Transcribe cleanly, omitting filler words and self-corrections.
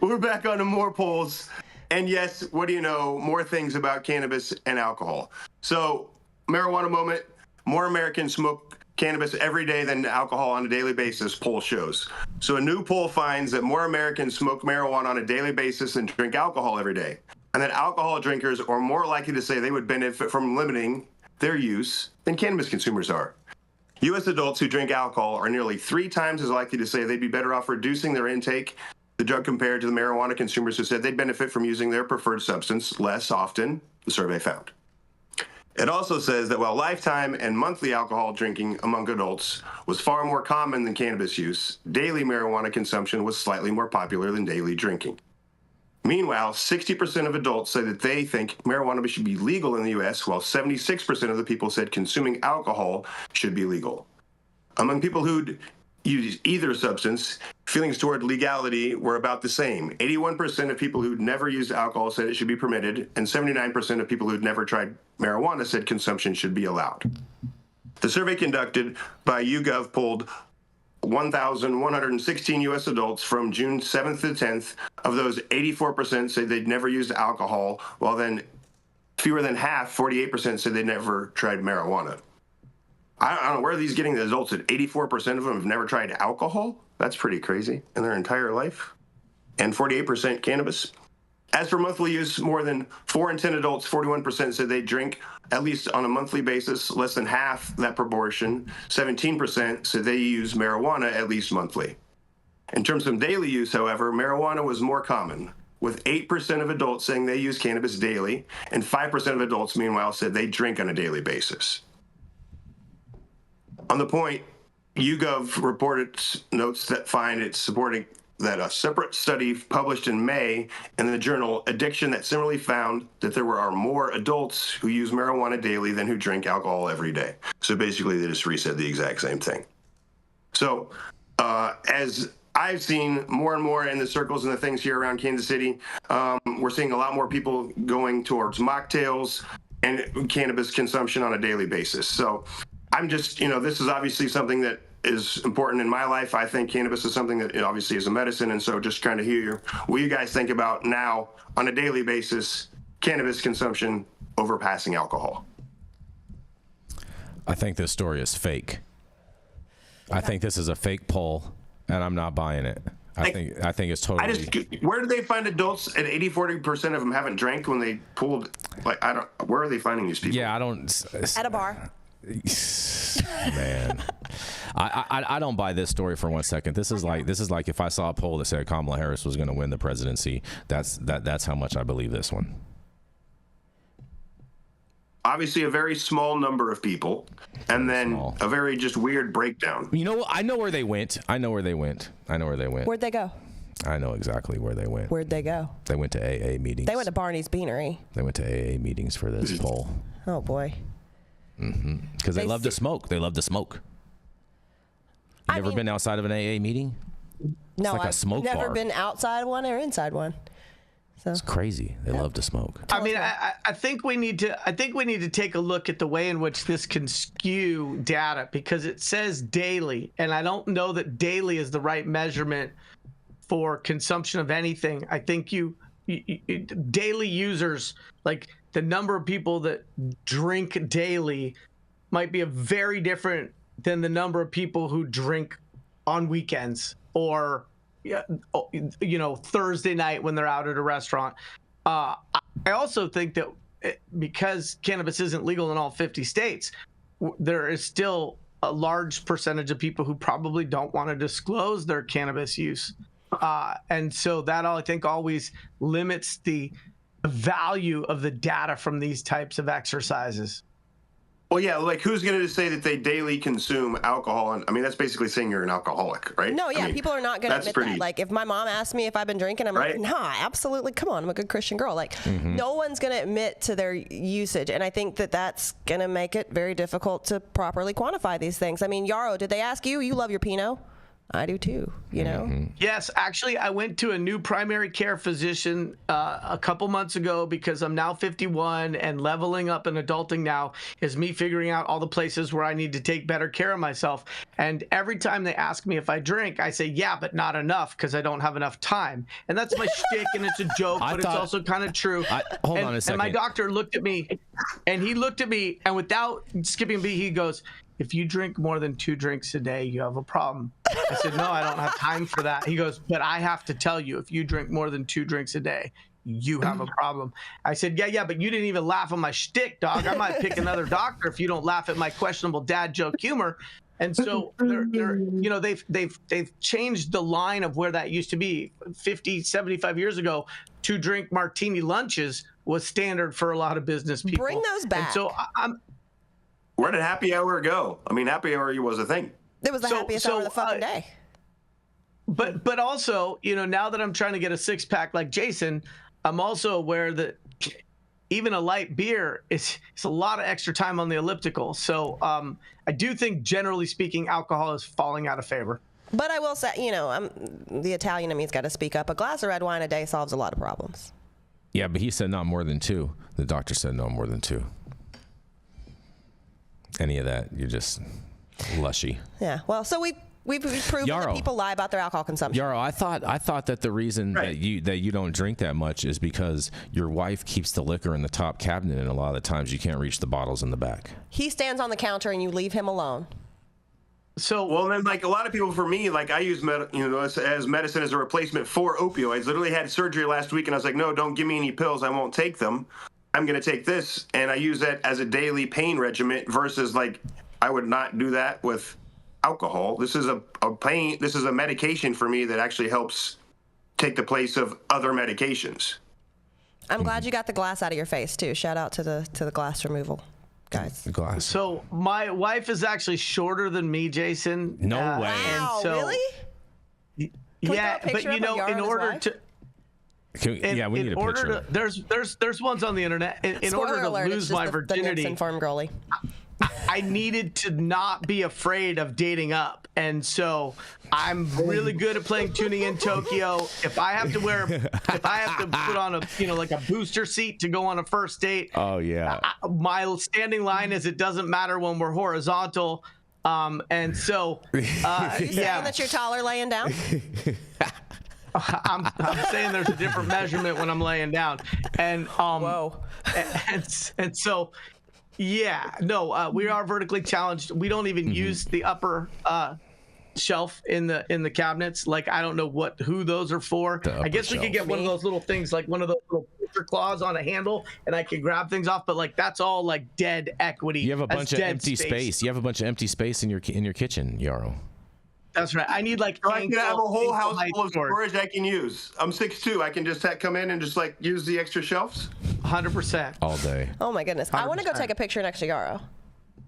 We're back on to more polls. And yes, what do you know? More things about cannabis and alcohol. So, marijuana moment. More Americans smoke cannabis every day than alcohol on a daily basis, poll shows. So a new poll finds that more Americans smoke marijuana on a daily basis than drink alcohol every day. And that alcohol drinkers are more likely to say they would benefit from limiting their use than cannabis consumers are. U.S. adults who drink alcohol are nearly 3 times as likely to say they'd be better off reducing their intake, the drug, compared to the marijuana consumers who said they'd benefit from using their preferred substance less often, the survey found. It also says that while lifetime and monthly alcohol drinking among adults was far more common than cannabis use, daily marijuana consumption was slightly more popular than daily drinking. Meanwhile, 60% of adults say that they think marijuana should be legal in the U.S., while 76% of the people said consuming alcohol should be legal. Among people who'd use either substance, feelings toward legality were about the same. 81% of people who'd never used alcohol said it should be permitted, and 79% of people who'd never tried marijuana said consumption should be allowed. The survey conducted by YouGov polled 1,116 U.S. adults from June 7th to 10th. Of those, 84% said they'd never used alcohol, while then fewer than half, 48%, said they'd never tried marijuana. I don't know, where are these getting the results that 84% of them have never tried alcohol? That's pretty crazy, in their entire life. And 48% cannabis. As for monthly use, more than 4 in 10 adults, 41%, said they drink at least on a monthly basis. Less than half that proportion, 17%, said they use marijuana at least monthly. In terms of daily use, however, marijuana was more common, with 8% of adults saying they use cannabis daily, and 5% of adults, meanwhile, said they drink on a daily basis. On the point, YouGov reported notes that find it supporting that a separate study published in May in the journal Addiction that similarly found that there are more adults who use marijuana daily than who drink alcohol every day. So basically, they just resaid the exact same thing. So as I've seen more and more in the circles and the things here around Kansas City, we're seeing a lot more people going towards mocktails and cannabis consumption on a daily basis. So I'm just, this is obviously something that is important in my life. I think cannabis is something that obviously is a medicine, and so just kind of hear what you guys think about now on a daily basis, cannabis consumption overpassing alcohol. I think this story is fake. I think this is a fake poll, and I'm not buying it. I think it's totally. Where do they find adults? At 80-40% of them haven't drank when they pulled. Where are they finding these people? Yeah, I don't. At a bar. Man, I don't buy this story for 1 second. This is like if I saw a poll that said Kamala Harris was going to win the presidency. That's how much I believe this one. Obviously, a very small number of people, and then a very just weird breakdown. You know, I know where they went. Where'd they go? I know exactly where they went. Where'd they go? They went to AA meetings. They went to Barney's Beanery. They went to AA meetings for this poll. Oh boy. Because they love to smoke. They love to smoke. You never been outside of an AA meeting? No, like I've never been outside one or inside one. So. It's crazy. They love to smoke. I mean, I think we need to take a look at the way in which this can skew data, because it says daily, and I don't know that daily is the right measurement for consumption of anything. I think daily users, like the number of people that drink daily, might be a very different than the number of people who drink on weekends or Thursday night when they're out at a restaurant. I also think that because cannabis isn't legal in all 50 states, there is still a large percentage of people who probably don't want to disclose their cannabis use. And so that, I think, always limits the value of the data from these types of exercises. Well, yeah, like who's going to say that they daily consume alcohol? And I mean, that's basically saying you're an alcoholic, right? No, yeah, people are not going to admit that. Like, if my mom asks me if I've been drinking, I'm like, nah, absolutely. Come on, I'm a good Christian girl. Like, no one's going to admit to their usage. And I think that that's going to make it very difficult to properly quantify these things. I mean, Yarrow, did they ask you? You love your Pinot? I do too, you know? Yes, actually, I went to a new primary care physician a couple months ago because I'm now 51, and leveling up and adulting now is me figuring out all the places where I need to take better care of myself. And every time they ask me if I drink, I say, yeah, but not enough because I don't have enough time. And that's my shtick, and it's a joke, but it's also kind of true. Hold on a second. And my doctor looked at me, and without skipping a beat, he goes, if you drink more than 2 drinks a day, you have a problem. I said, no, I don't have time for that. He goes, but I have to tell you, if you drink more than 2 drinks a day, you have a problem. I said, yeah, but you didn't even laugh at my shtick, dog. I might pick another doctor if you don't laugh at my questionable dad joke humor. And so they've changed the line of where that used to be 50, 75 years ago. 2-drink martini lunches was standard for a lot of business people. Bring those back. And so where did happy hour go? I mean, happy hour was a thing. It was the happiest hour of the fucking day. But also, now that I'm trying to get a 6-pack like Jason, I'm also aware that even a light beer is a lot of extra time on the elliptical. So I do think, generally speaking, alcohol is falling out of favor. But I will say, the Italian in me's got to speak up. A glass of red wine a day solves a lot of problems. Yeah, but he said not more than 2. The doctor said no more than 2. Any of that, you're just lushy. Yeah. Well, so we've proven that people lie about their alcohol consumption. Yarrow, I thought that the reason that you don't drink that much is because your wife keeps the liquor in the top cabinet, and a lot of the times you can't reach the bottles in the back. He stands on the counter and you leave him alone. So, well, then, like a lot of people, for me, like I use as medicine as a replacement for opioids. Literally had surgery last week, and I was like, no, don't give me any pills. I won't take them. I'm going to take this, and I use that as a daily pain regimen versus like I would not do that with alcohol. This is a medication for me that actually helps take the place of other medications. I'm glad you got the glass out of your face too. Shout out to the glass removal guys. The glass. So my wife is actually shorter than me, Jason. No way. Wow, really? Yeah, but in order to we need a picture. There's ones on the internet. In order to lose my virginity, I needed to not be afraid of dating up, and so I'm really good at playing tuning in Tokyo. If I have to put on a booster seat to go on a first date. Oh yeah. My standing line is it doesn't matter when we're horizontal, and so Are you saying that you're taller laying down? I'm saying there's a different measurement when I'm laying down, and whoa, and so we are vertically challenged. We don't even use the upper shelf in the cabinets. Like I don't know who those are for. I guess we could get one of those little things, like one of those little picture claws on a handle, and I could grab things off. But like that's all like dead equity. You have a bunch of empty space. You have a bunch of empty space in your kitchen, Yarrow. That's right. I need like. I can have a whole house full of storage I can use. I'm 6'2". I can just come in and just like use the extra shelves. 100%. All day. Oh my goodness. 100%. I want to go take a picture next to Yarrow.